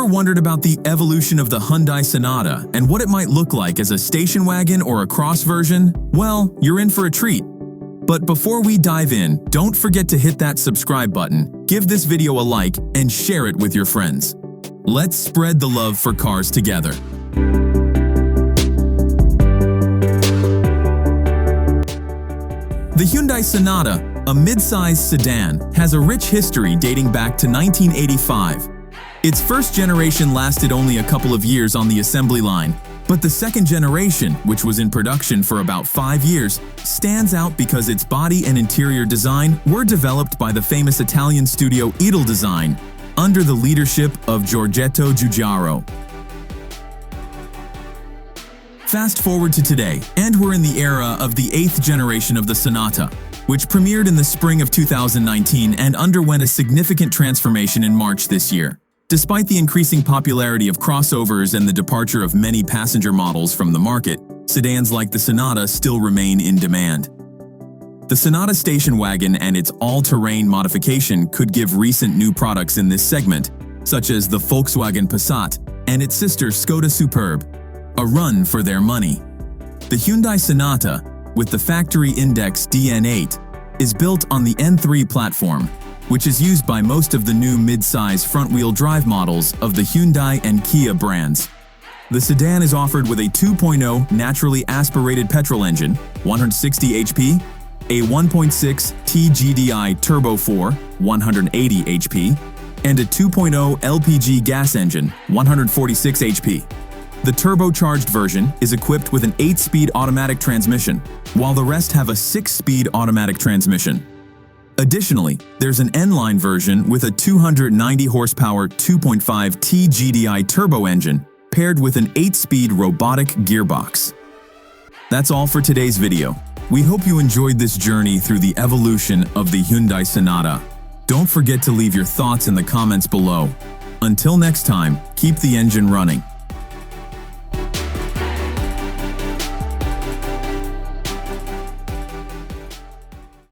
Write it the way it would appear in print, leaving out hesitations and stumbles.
Ever wondered about the evolution of the Hyundai Sonata and what it might look like as a station wagon or a cross version? Well, you're in for a treat. But before we dive in, don't forget to hit that subscribe button, give this video a like, and share it with your friends. Let's spread the love for cars together. The Hyundai Sonata, a mid-size sedan, has a rich history dating back to 1985. Its first generation lasted only a couple of years on the assembly line, but the second generation, which was in production for about 5 years, stands out because its body and interior design were developed by the famous Italian studio Edeldesign under the leadership of Giorgetto Giugiaro. Fast forward to today, and we're in the era of the 8th generation of the Sonata, which premiered in the spring of 2019 and underwent a significant transformation in March this year. Despite the increasing popularity of crossovers and the departure of many passenger models from the market, sedans like the Sonata still remain in demand. The Sonata station wagon and its all-terrain modification could give recent new products in this segment, such as the Volkswagen Passat and its sister Skoda Superb, a run for their money. The Hyundai Sonata, with the factory index DN8, is built on the N3 platform, which is used by most of the new mid-size front-wheel drive models of the Hyundai and Kia brands. The sedan is offered with a 2.0 naturally aspirated petrol engine, 160 HP, a 1.6 T-GDI Turbo 4, 180 HP, and a 2.0 LPG gas engine, 146 HP. The turbocharged version is equipped with an 8-speed automatic transmission, while the rest have a 6-speed automatic transmission. Additionally, there's an N-line version with a 290 horsepower 2.5 T-GDI turbo engine paired with an 8-speed robotic gearbox. That's all for today's video. We hope you enjoyed this journey through the evolution of the Hyundai Sonata. Don't forget to leave your thoughts in the comments below. Until next time, keep the engine running.